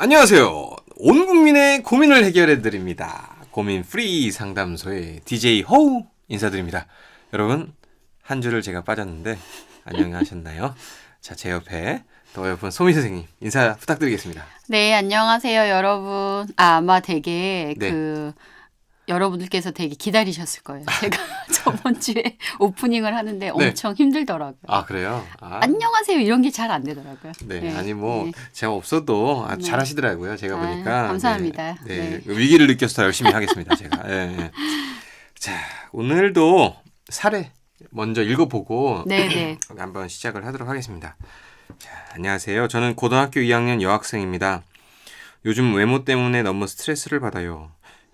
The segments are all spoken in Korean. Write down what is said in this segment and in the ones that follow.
안녕하세요. 온 국민의 고민을 해결해드립니다. 고민 프리 상담소의 DJ 허우 인사드립니다. 여러분, 한 주를 제가 빠졌는데 안녕하셨나요? 자, 제 옆에 더 옆은 소미 선생님 인사 부탁드리겠습니다. 네, 안녕하세요, 여러분. 아마 되게 네. 여러분들께서 되게 기다리셨을 거예요. 제가 저번 주에 오프닝을 하는데 엄청 힘들더라고요. 아, 그래요? 안녕하세요 이런 게 잘 안 되더라고요. 네, 아니 뭐 제가 없어도 아주 잘하시더라고요. 제가 보니까. 감사합니다. 네. 위기를 느껴서 열심히 하겠습니다. 제가. 네. 자, 오늘도 사례 먼저 읽어보고 한번 시작을 하도록 하겠습니다. 자, 안녕하세요. 저는 고등학교 2학년 여학생입니다. 요즘 외모 때문에 너무 스트레스를 받아요.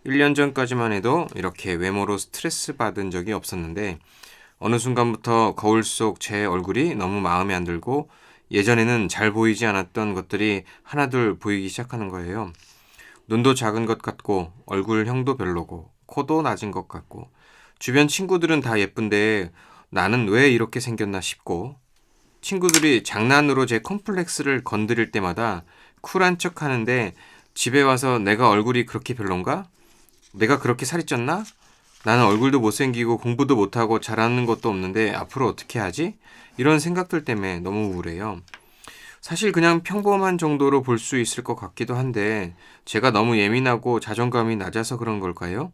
1년 전까지만 해도 이렇게 외모로 스트레스 받은 적이 없었는데 어느 순간부터 거울 속 제 얼굴이 너무 마음에 안 들고 예전에는 잘 보이지 않았던 것들이 하나둘 보이기 시작하는 거예요. 눈도 작은 것 같고 얼굴형도 별로고 코도 낮은 것 같고 주변 친구들은 다 예쁜데 나는 왜 이렇게 생겼나 싶고 친구들이 장난으로 제 컴플렉스를 건드릴 때마다 쿨한 척 하는데 집에 와서 내가 얼굴이 그렇게 별론가? 내가 그렇게 살이 쪘나? 나는 얼굴도 못생기고 공부도 못하고 잘하는 것도 없는데 앞으로 어떻게 하지? 이런 생각들 때문에 너무 우울해요. 사실 그냥 평범한 정도로 볼 수 있을 것 같기도 한데 제가 너무 예민하고 자존감이 낮아서 그런 걸까요?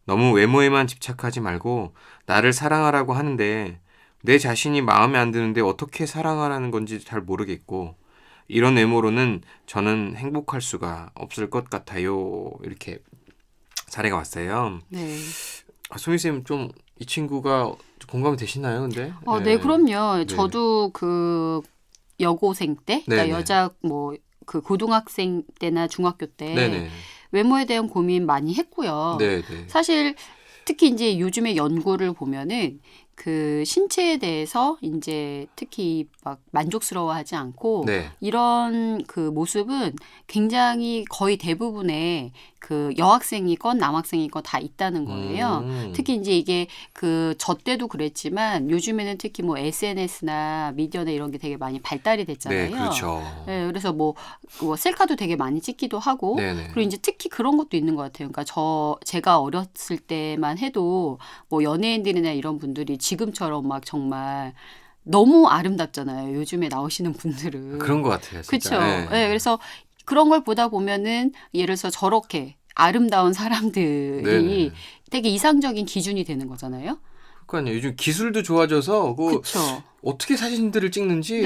너무 외모에만 집착하지 말고 나를 사랑하라고 하는데 내 자신이 마음에 안 드는데 어떻게 사랑하라는 건지 잘 모르겠고 이런 외모로는 저는 행복할 수가 없을 것 같아요. 이렇게 사례가 왔어요. 네. 소미쌤 좀 이 친구가 공감이 되시나요? 근데? 네, 그럼요. 네. 저도 그 여고생 때, 그러니까 여자 그 고등학생 때나 중학교 때 외모에 대한 고민 많이 했고요. 사실 특히 이제 요즘에 연구를 보면은 그 신체에 대해서 이제 특히 막 만족스러워하지 않고 이런 그 모습은 굉장히 거의 대부분의 그 여학생이건 남학생이건 다 있다는 거예요. 특히 이제 이게 그 저 때도 그랬지만 요즘에는 특히 뭐 SNS나 미디어나 이런 게 되게 많이 발달이 됐잖아요. 네, 그렇죠. 네, 그래서 뭐 셀카도 되게 많이 찍기도 하고 그리고 이제 특히 그런 것도 있는 것 같아요. 그러니까 제가 어렸을 때만 해도 뭐 연예인들이나 이런 분들이 지금처럼 막 정말 너무 아름답잖아요. 요즘에 나오시는 분들은. 그런 것 같아요. 진짜. 그렇죠. 네, 그래서 그런 걸 보다 보면은 예를 들어서 저렇게 아름다운 사람들이 되게 이상적인 기준이 되는 거잖아요. 그러니까요. 요즘 기술도 좋아져서 그쵸. 어떻게 사진들을 찍는지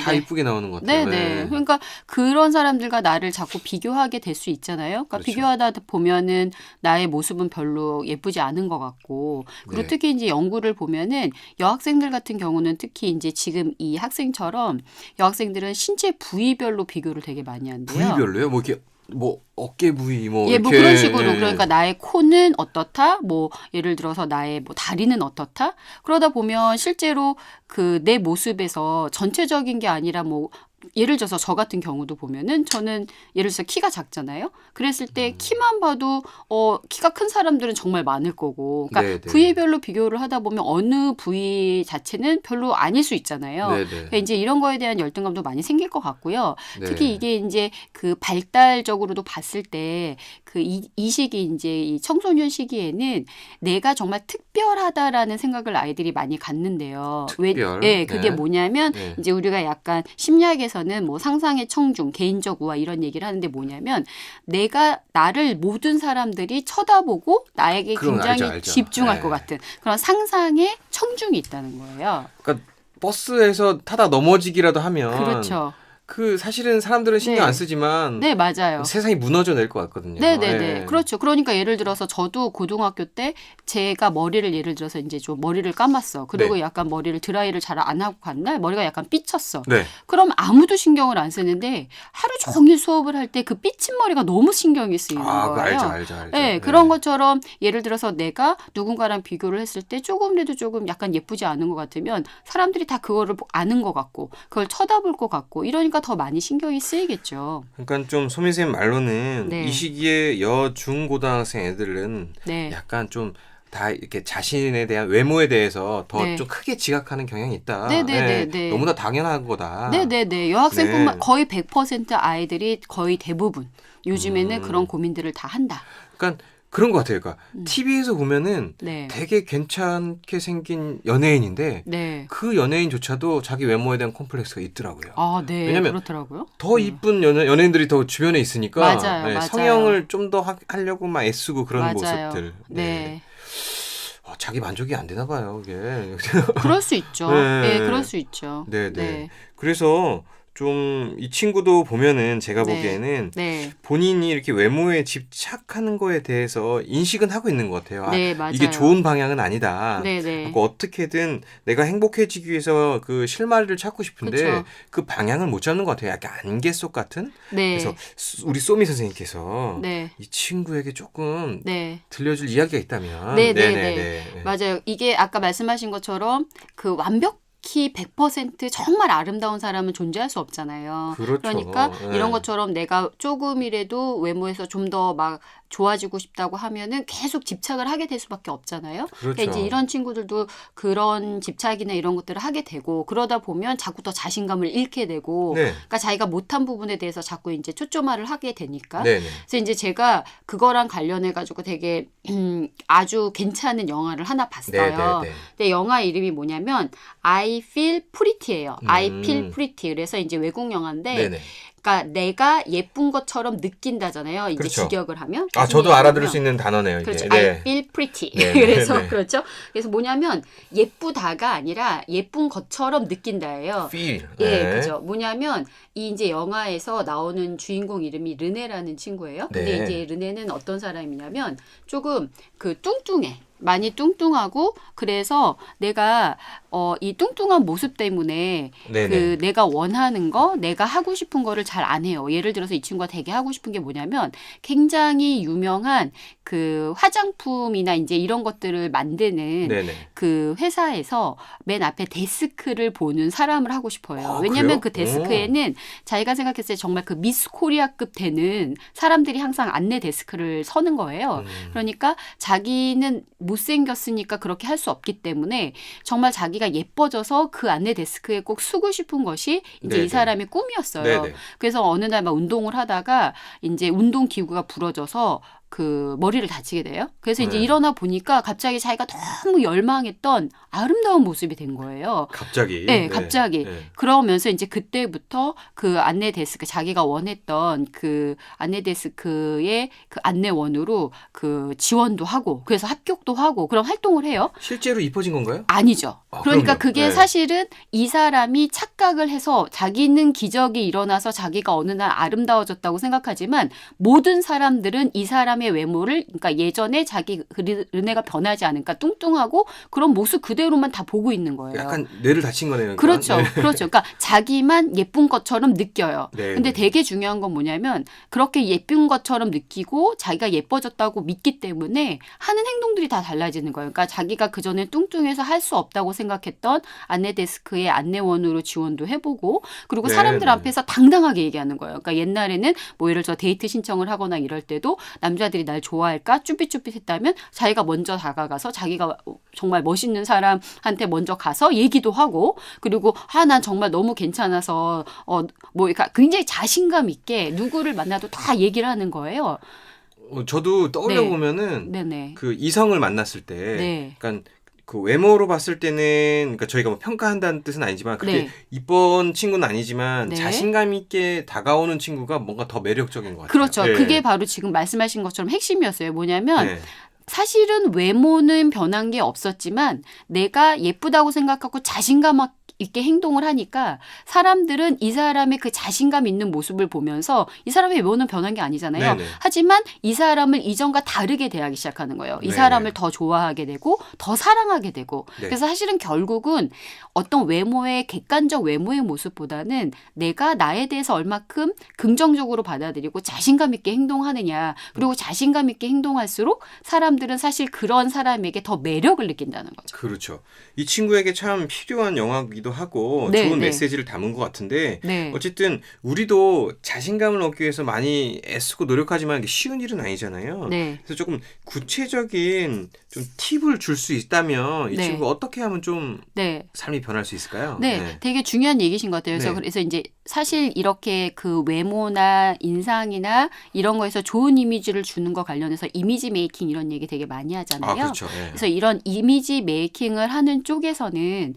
다 이쁘게 나오는 것 같아요. 그러니까 그런 사람들과 나를 자꾸 비교하게 될 수 있잖아요. 그러니까 비교하다 보면은 나의 모습은 별로 예쁘지 않은 것 같고 그리고 특히 이제 연구를 보면은 여학생들 같은 경우는 특히 이제 지금 이 학생처럼 여학생들은 신체 부위별로 비교를 되게 많이 한대요. 부위별로요? 뭐 이렇게 뭐 어깨 부위 뭐 뭐 그런 식으로 그러니까 나의 코는 어떻다 뭐 예를 들어서 나의 뭐 다리는 어떻다 그러다 보면 실제로 그 내 모습에서 전체적인 게 아니라 뭐 예를 들어서 저 같은 경우도 보면은 저는 예를 들어서 키가 작잖아요. 그랬을 때 키만 봐도 키가 큰 사람들은 정말 많을 거고 그러니까 부위별로 비교를 하다 보면 어느 부위 자체는 별로 아닐 수 있잖아요. 그러니까 이제 이런 거에 대한 열등감도 많이 생길 것 같고요. 특히 이게 이제 그 발달적으로도 봤을 때 그 이 시기 이제 이 청소년 시기에는 내가 정말 특별하다라는 생각을 아이들이 많이 갖는데요. 그게 뭐냐면 이제 우리가 약간 심리학에서는 뭐 상상의 청중, 개인적 우화 이런 얘기를 하는데 뭐냐면 내가 나를 모든 사람들이 쳐다보고 나에게 굉장히 알죠. 집중할 것 같은 그런 상상의 청중이 있다는 거예요. 그러니까 버스에서 타다 넘어지기라도 하면 그렇죠. 그 사실은 사람들은 신경 안 쓰지만 맞아요. 세상이 무너져 낼 것 같거든요. 그렇죠. 그러니까 예를 들어서 저도 고등학교 때 제가 머리를 예를 들어서 이제 좀 머리를 감았어. 그리고 약간 머리를 드라이를 잘 안 하고 간 날 머리가 약간 삐쳤어. 그럼 아무도 신경을 안 쓰는데 하루 종일 수업을 할 때 그 삐친 머리가 너무 신경이 쓰이는 거예요. 알죠. 그런 것처럼 예를 들어서 내가 누군가랑 비교를 했을 때 조금이라도 조금 약간 예쁘지 않은 것 같으면 사람들이 다 그거를 아는 것 같고 그걸 쳐다볼 것 같고 이러니까 더 많이 신경이 쓰이겠죠. 그러니까 좀 소민쌤 말로는 이 시기에 여, 중, 고등학생 애들은 약간 좀 다 이렇게 자신에 대한 외모에 대해서 더 네. 좀 크게 지각하는 경향이 있다. 네네네. 너무나 당연한 거다. 네네네. 여학생뿐만 네. 거의 100% 아이들이 거의 대부분 요즘에는 그런 고민들을 다 한다. 그러니까 그런 것 같아요. 그러니까 TV에서 보면은 네. 되게 괜찮게 생긴 연예인인데 네. 그 연예인조차도 자기 외모에 대한 콤플렉스가 있더라고요. 아, 네. 왜냐면 그렇더라고요. 더 이쁜 연예인들이 더 주변에 있으니까 맞아요, 맞아요. 성형을 좀 더 하려고 막 애쓰고 그런 맞아요. 모습들. 네. 자기 만족이 안 되나 봐요, 이게. 그럴 수 있죠. 네. 네, 그럴 수 있죠. 네, 네. 네. 그래서 좀 이 친구도 보면은 제가 네. 보기에는 네. 본인이 이렇게 외모에 집착하는 거에 대해서 인식은 하고 있는 것 같아요. 네, 맞아요. 이게 좋은 방향은 아니다. 네, 네. 그러니까 어떻게든 내가 행복해지기 위해서 그 실마리를 찾고 싶은데 그쵸. 그 방향을 못 잡는 것 같아요. 약간 안개 속 같은. 네. 그래서 우리 쏘미 선생님께서 네. 이 친구에게 조금 네. 들려줄 이야기가 있다면. 네, 네, 네네네. 네. 맞아요. 이게 아까 말씀하신 것처럼 그 완벽히 100% 정말 아름다운 사람은 존재할 수 없잖아요. 그렇죠. 그러니까 네. 이런 것처럼 내가 조금이라도 외모에서 좀 더 막 좋아지고 싶다고 하면은 계속 집착을 하게 될 수밖에 없잖아요. 그렇죠. 그러니까 이제 이런 친구들도 그런 집착이나 이런 것들을 하게 되고 그러다 보면 자꾸 더 자신감을 잃게 되고 네. 그러니까 자기가 못한 부분에 대해서 자꾸 이제 초점화를 하게 되니까 네네. 그래서 이제 제가 그거랑 관련해 가지고 되게 아주 괜찮은 영화를 하나 봤어요. 네네네. 근데 영화 이름이 뭐냐면 I Feel Pretty예요. I Feel 음. Pretty. 그래서 이제 외국 영화인데 네네. 그러니까 내가 예쁜 것처럼 느낀다잖아요. 이제 그렇죠. 직역을 하면. 아, 저도 알아들을 수 있는 단어네요, 이게. 그렇죠. 네. I feel pretty. 네, 그래서 네. 그렇죠. 그래서 뭐냐면 예쁘다가 아니라 예쁜 것처럼 느낀다예요. feel. 예, 네. 그죠. 뭐냐면 이 이제 영화에서 나오는 주인공 이름이 르네라는 친구예요. 근데 네. 이제 르네는 어떤 사람이냐면 조금 그 뚱뚱해. 많이 뚱뚱하고 그래서 내가 이 뚱뚱한 모습 때문에 네네. 그 내가 원하는 거, 내가 하고 싶은 거를 잘 안 해요. 예를 들어서 이 친구가 되게 하고 싶은 게 뭐냐면 굉장히 유명한 그 화장품이나 이제 이런 것들을 만드는 네네. 그 회사에서 맨 앞에 데스크를 보는 사람을 하고 싶어요. 아, 왜냐면 그래요? 그 데스크에는 자기가 생각했을 때 정말 그 미스 코리아급 되는 사람들이 항상 안내 데스크를 서는 거예요. 그러니까 자기는 못생겼으니까 그렇게 할 수 없기 때문에 정말 자기가 예뻐져서 그 안내 데스크에 꼭 쓰고 싶은 것이 이제 네네. 이 사람의 꿈이었어요. 네네. 그래서 어느 날 막 운동을 하다가 이제 운동 기구가 부러져서 그 머리를 다치게 돼요. 그래서 이제 네. 일어나 보니까 갑자기 자기가 너무 열망했던 아름다운 모습이 된 거예요. 갑자기. 네, 갑자기. 네. 그러면서 이제 그때부터 그 안내 데스크, 자기가 원했던 그 안내 데스크의 그 안내원으로 그 지원도 하고, 그래서 합격도 하고, 그런 활동을 해요. 실제로 이뻐진 건가요? 아니죠. 그러니까 그럼요. 그게 네. 사실은 이 사람이 착각을 해서 자기는 기적이 일어나서 자기가 어느 날 아름다워졌다고 생각하지만 모든 사람들은 이 사람의 외모를 그러니까 예전에 자기 르네가 변하지 않으니까 뚱뚱하고 그런 모습 그대로만 다 보고 있는 거예요. 약간 뇌를 다친 거네요. 그러니까. 그렇죠. 네. 그렇죠. 그러니까 자기만 예쁜 것처럼 느껴요. 네, 근데 네. 되게 중요한 건 뭐냐면 그렇게 예쁜 것처럼 느끼고 자기가 예뻐졌다고 믿기 때문에 하는 행동들이 다 달라지는 거예요. 그러니까 자기가 그전에 뚱뚱해서 할 수 없다고 생각했던 안내 데스크의 안내원으로 지원도 해보고 그리고 네, 사람들 네. 앞에서 당당하게 얘기하는 거예요. 그러니까 옛날에는 뭐 예를 들어 데이트 신청을 하거나 이럴 때도 남자들이 날 좋아할까 쭈삣쭈삣했다면 자기가 먼저 다가가서 자기가 정말 멋있는 사람한테 먼저 가서 얘기도 하고 그리고 난 정말 너무 괜찮아서 뭐 그러니까 굉장히 자신감 있게 누구를 만나도 다 얘기를 하는 거예요. 저도 떠올려 네. 보면은 네네. 그 이성을 만났을 때, 네. 그러니까 그 외모로 봤을 때는, 그러니까 저희가 뭐 평가한다는 뜻은 아니지만 그렇게 네. 이쁜 친구는 아니지만 네. 자신감 있게 다가오는 친구가 뭔가 더 매력적인 것 같아요. 그렇죠. 네. 그게 바로 지금 말씀하신 것처럼 핵심이었어요. 뭐냐면 네. 사실은 외모는 변한 게 없었지만 내가 예쁘다고 생각하고 자신감 있게 행동을 하니까 사람들은 이 사람의 그 자신감 있는 모습을 보면서 이 사람의 외모는 변한 게 아니잖아요. 네네. 하지만 이 사람을 이전과 다르게 대하기 시작하는 거예요. 이 네네. 사람을 더 좋아하게 되고 더 사랑하게 되고 네. 그래서 사실은 결국은 어떤 외모의 객관적 외모의 모습보다는 내가 나에 대해서 얼마큼 긍정적으로 받아들이고 자신감 있게 행동하느냐 그리고 자신감 있게 행동할수록 사람들은 사실 그런 사람에게 더 매력을 느낀다는 거죠. 그렇죠. 이 친구에게 참 필요한 영화이기도 이야기도 하고 네, 좋은 네. 메시지를 담은 것 같은데 네. 어쨌든 우리도 자신감을 얻기 위해서 많이 애쓰고 노력하지만 이게 쉬운 일은 아니잖아요. 네. 그래서 조금 구체적인 좀 팁을 줄 수 있다면 이 네. 친구가 어떻게 하면 좀 네. 삶이 변할 수 있을까요? 네, 되게 중요한 얘기신 것 같아요. 네. 그래서 이제 사실 이렇게 그 외모나 인상이나 이런 거에서 좋은 이미지를 주는 거 관련해서 이미지 메이킹 이런 얘기 되게 많이 하잖아요. 아, 그렇죠. 예. 그래서 이런 이미지 메이킹을 하는 쪽에서는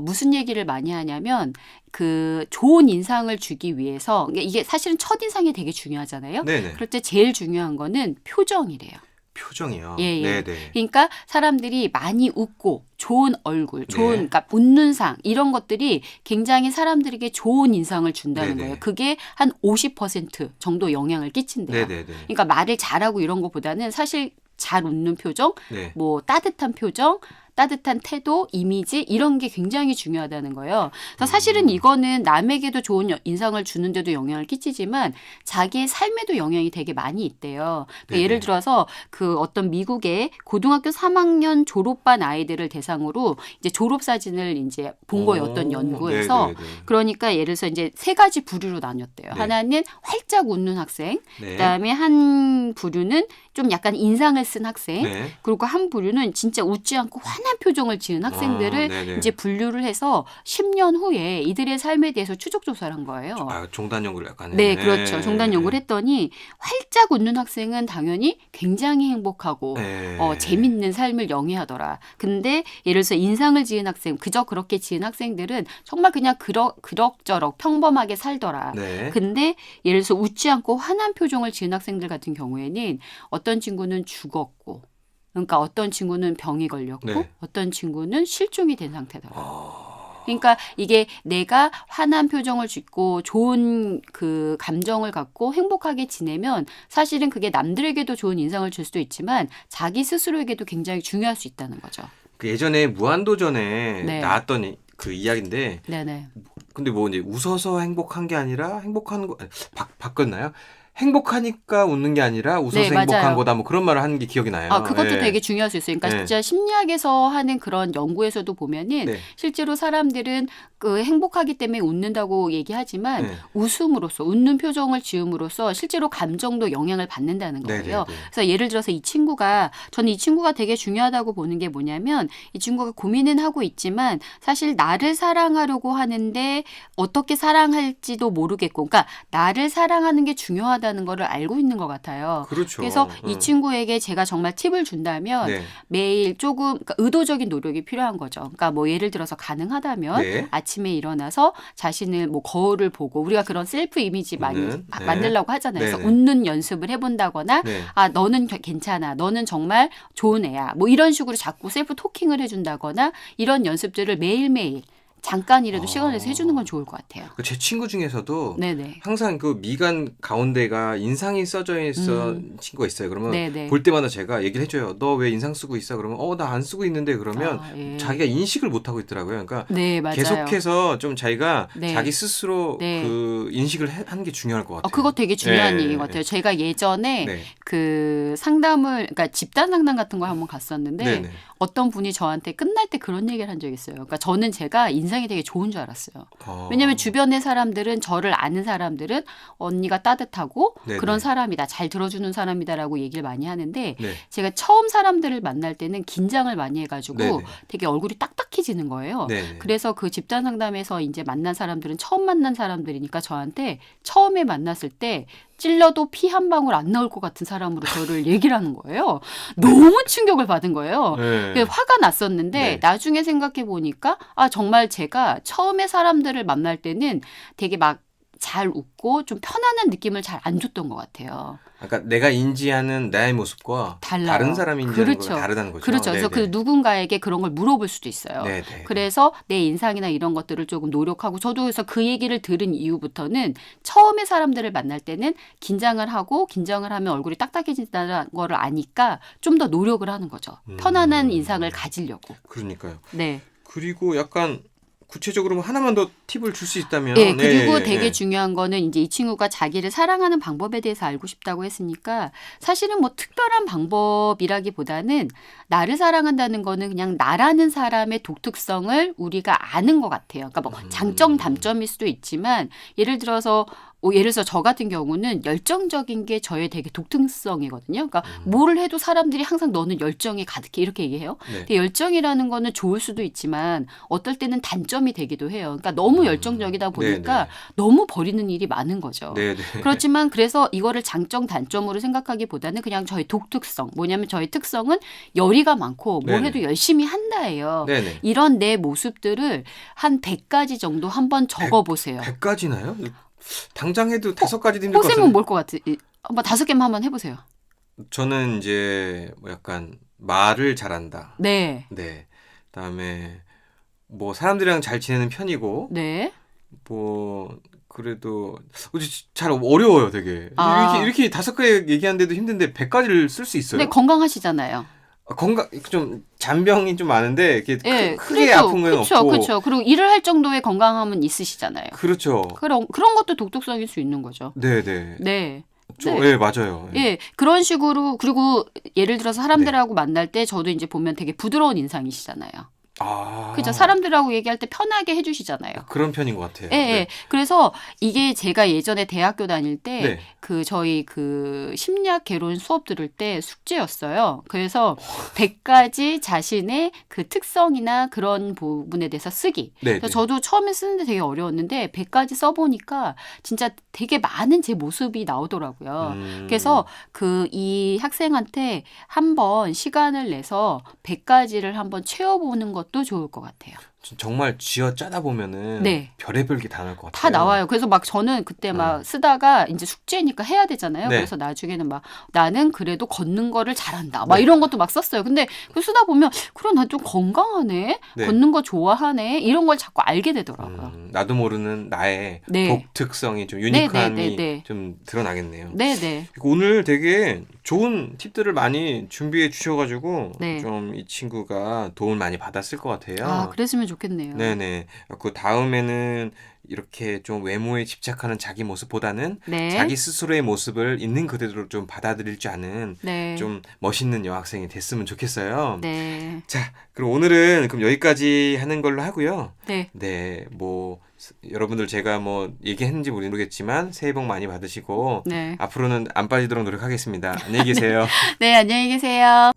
무슨 얘기를 많이 하냐면 그 좋은 인상을 주기 위해서 이게 사실은 첫인상이 되게 중요하잖아요. 네네. 그럴 때 제일 중요한 거는 표정이래요. 표정이요. 예, 예. 네네. 그러니까 사람들이 많이 웃고 좋은 얼굴, 좋은 네. 그러니까 웃는 상 이런 것들이 굉장히 사람들에게 좋은 인상을 준다는 네네. 거예요. 그게 한 50% 정도 영향을 끼친대요. 네네네. 그러니까 말을 잘하고 이런 것보다는 사실 잘 웃는 표정, 네. 뭐 따뜻한 표정, 따뜻한 태도, 이미지 이런 게 굉장히 중요하다는 거예요. 그래서 사실은 이거는 남에게도 좋은 인상을 주는데도 영향을 끼치지만 자기의 삶에도 영향이 되게 많이 있대요. 그러니까 네네. 예를 들어서 그 어떤 미국의 고등학교 3학년 졸업반 아이들을 대상으로 이제 졸업 사진을 이제 본 거예요. 어떤 연구에서. 네네네. 그러니까 예를 들어서 이제 세 가지 부류로 나뉘었대요. 네. 하나는 활짝 웃는 학생, 네. 그다음에 한 부류는 좀 약간 인상을 쓴 학생, 네. 그리고 한 부류는 진짜 웃지 않고 환한 표정을 지은 학생들을 네네. 이제 분류를 해서 10년 후에 이들의 삶에 대해서 추적 조사를 한 거예요. 아, 종단 연구를 약간 네, 했네. 그렇죠. 종단 연구를 했더니 활짝 웃는 학생은 당연히 굉장히 행복하고 네. 재밌는 삶을 영위하더라. 근데 예를 들어서 인상을 지은 학생, 그저 그렇게 지은 학생들은 정말 그냥 그럭저럭 평범하게 살더라. 네. 근데 예를 들어서 웃지 않고 환한 표정을 지은 학생들 같은 경우에는 어떤 친구는 죽었고, 그러니까 어떤 친구는 병이 걸렸고, 네. 어떤 친구는 실종이 된 상태더라. 그러니까 이게 내가 환한 표정을 짓고 좋은 그 감정을 갖고 행복하게 지내면 사실은 그게 남들에게도 좋은 인상을 줄 수도 있지만 자기 스스로에게도 굉장히 중요할 수 있다는 거죠. 그 예전에 무한도전에 네. 나왔던 그 이야기인데 네네. 근데 뭐 이제 웃어서 행복한 게 아니라 행복한 거 바꿨나요? 행복하니까 웃는 게 아니라 웃어서 네, 행복한 맞아요. 거다 뭐 그런 말을 하는 게 기억이 나요. 아, 그것도 예. 되게 중요할 수 있어요. 그러니까 네. 진짜 심리학에서 하는 그런 연구에서도 보면은 네. 실제로 사람들은 그 행복하기 때문에 웃는다고 얘기하지만 네. 웃음으로써 웃는 표정을 지음으로써 실제로 감정도 영향을 받는다는 네, 거예요. 네, 네. 그래서 예를 들어서 저는 이 친구가 되게 중요하다고 보는 게 뭐냐면 이 친구가 고민은 하고 있지만 사실 나를 사랑하려고 하는데 어떻게 사랑할지도 모르겠고 그러니까 나를 사랑하는 게 중요하다는 거를 알고 있는 것 같아요. 그렇죠. 그래서 이 친구에게 제가 정말 팁을 준다면 네. 매일 조금 그러니까 의도적인 노력이 필요한 거죠. 그러니까 뭐 예를 들어서 가능하다면 네. 아침에 일어나서 자신을 뭐 거울을 보고 우리가 그런 셀프 이미지 많이 네. 만들려고 하잖아요. 그래서 네네. 웃는 연습을 해본다거나 네. 아 너는 괜찮아, 너는 정말 좋은 애야. 뭐 이런 식으로 자꾸 셀프 토킹을 해준다거나 이런 연습들을 매일매일 잠깐이라도 시간을 내서 해주는 건 좋을 것 같아요. 제 친구 중에서도 네네. 항상 그 미간 가운데가 인상이 써져 있어 친구가 있어요. 그러면 네네. 볼 때마다 제가 얘기를 해줘요. 너 왜 인상 쓰고 있어? 그러면 나 안 쓰고 있는데 그러면 아, 예. 자기가 인식을 못 하고 있더라고요. 그러니까 네, 맞아요. 계속해서 좀 자기가 네. 자기 스스로 네. 그 인식을 하는 게 중요할 것 같아요. 그거 되게 중요한 네. 얘기인 것 같아요. 제가 예전에 네. 그 상담을, 그러니까 집단 상담 같은 걸 한번 갔었는데 네네. 어떤 분이 저한테 끝날 때 그런 얘기를 한 적이 있어요. 그러니까 저는 제가 인상이 되게 좋은 줄 알았어요. 왜냐하면 주변의 사람들은 저를 아는 사람들은 언니가 따뜻하고 네네. 그런 사람이다. 잘 들어주는 사람이다라고 얘기를 많이 하는데 네. 제가 처음 사람들을 만날 때는 긴장을 많이 해가지고 네네. 되게 얼굴이 딱딱해지는 거예요. 네네. 그래서 그 집단 상담에서 이제 만난 사람들은 처음 만난 사람들이니까 저한테 처음에 만났을 때 찔러도 피 한 방울 안 나올 것 같은 사람으로 저를 얘기를 하는 거예요. 너무 충격을 받은 거예요. 네. 화가 났었는데 네. 나중에 생각해 보니까 정말 제가 처음에 사람들을 만날 때는 되게 막 잘 웃고 좀 편안한 느낌을 잘 안 줬던 것 같아요. 그러니까 내가 인지하는 나의 모습과 달라요. 다른 사람이 인지하는 그렇죠. 거가 다르다는 거죠. 그렇죠. 그래서 네네. 그 누군가에게 그런 걸 물어볼 수도 있어요. 네네. 그래서 내 인상이나 이런 것들을 조금 노력하고 저도 그래서 그 얘기를 들은 이후부터는 처음에 사람들을 만날 때는 긴장을 하면 얼굴이 딱딱해진다는 거를 아니까 좀 더 노력을 하는 거죠. 편안한 인상을 가지려고. 그러니까요. 네. 그리고 약간 구체적으로 뭐 하나만 더 팁을 줄 수 있다면. 네, 그리고 네, 되게 네. 중요한 거는 이제 이 친구가 자기를 사랑하는 방법에 대해서 알고 싶다고 했으니까 사실은 뭐 특별한 방법이라기보다는 나를 사랑한다는 거는 그냥 나라는 사람의 독특성을 우리가 아는 것 같아요. 그러니까 뭐 장점, 단점일 수도 있지만 예를 들어서 저 같은 경우는 열정적인 게 저의 되게 독특성이거든요. 그러니까 뭐를 해도 사람들이 항상 너는 열정이 가득해 이렇게 얘기해요. 네. 근데 열정이라는 거는 좋을 수도 있지만 어떨 때는 단점이 되기도 해요. 그러니까 너무 열정적이다 보니까 네, 너무 버리는 일이 많은 거죠. 네, 네. 그렇지만 그래서 이거를 장점, 단점으로 생각하기보다는 그냥 저의 독특성. 뭐냐면 저의 특성은 열의가 많고 뭘 네네. 해도 열심히 한다예요. 네, 네. 이런 내 모습들을 한 100가지 정도 한번 적어보세요. 100가지나요? 당장 해도 5가지도 힘들 것 호쌤은 같은데. 뭘 것 같아? 뭐 5개만 한번 해보세요. 저는 이제 뭐 약간 말을 잘한다. 네. 네. 그다음에 뭐 사람들이랑 잘 지내는 편이고 네. 뭐 그래도 잘 어려워요, 되게. 아. 이렇게 5개 얘기하는데도 힘든데 100가지를 쓸 수 있어요? 근데 건강하시잖아요. 건강 좀 잔병이 좀 많은데 이렇게 예, 크게 그래도 아픈 건 그쵸, 없고. 그쵸. 그리고 일을 할 정도의 건강함은 있으시잖아요. 그렇죠. 그런 것도 독특성일 수 있는 거죠. 네, 네. 네. 네, 맞아요. 예, 그런 식으로 그리고 예를 들어서 사람들하고 만날 때 저도 이제 보면 되게 부드러운 인상이시잖아요. 아. 그죠? 사람들하고 얘기할 때 편하게 해주시잖아요. 그런 편인 것 같아요. 예, 예. 그래서 이게 제가 예전에 대학교 다닐 때 네. 저희 심리학 개론 수업 들을 때 숙제였어요. 그래서 100가지 자신의 그 특성이나 그런 부분에 대해서 쓰기. 네, 그래서 네. 저도 처음에 쓰는데 되게 어려웠는데 100가지 써보니까 진짜 되게 많은 제 모습이 나오더라고요. 그래서 이 학생한테 한번 시간을 내서 100가지를 한번 채워보는 것도 좋을 것 같아요. 정말 쥐어 짜다 보면은 네. 별의별 게 다 나올 것 같아요. 다 나와요. 그래서 막 저는 그때 막 쓰다가 이제 숙제니까 해야 되잖아요. 네. 그래서 나중에는 막 나는 그래도 걷는 거를 잘한다. 막 네. 이런 것도 막 썼어요. 근데 그 쓰다 보면 그래 나 좀 건강하네. 네. 걷는 거 좋아하네. 이런 걸 자꾸 알게 되더라고요. 나도 모르는 나의 네. 독특성이 좀 유니크함이 네, 네, 네, 네. 좀 드러나겠네요. 네네. 오늘 되게 좋은 팁들을 많이 준비해 주셔가지고 네. 좀 이 친구가 도움을 많이 받았을 것 같아요. 아 그랬으면 좋겠네요. 네네. 그 다음에는 이렇게 좀 외모에 집착하는 자기 모습보다는 네. 자기 스스로의 모습을 있는 그대로 좀 받아들일 줄 아는 네. 좀 멋있는 여학생이 됐으면 좋겠어요. 네. 자, 그럼 오늘은 그럼 여기까지 하는 걸로 하고요. 네. 네, 뭐 여러분들 제가 뭐 얘기했는지 모르겠지만 새해 복 많이 받으시고 네. 앞으로는 안 빠지도록 노력하겠습니다. 안녕히 계세요. 네 안녕히 계세요.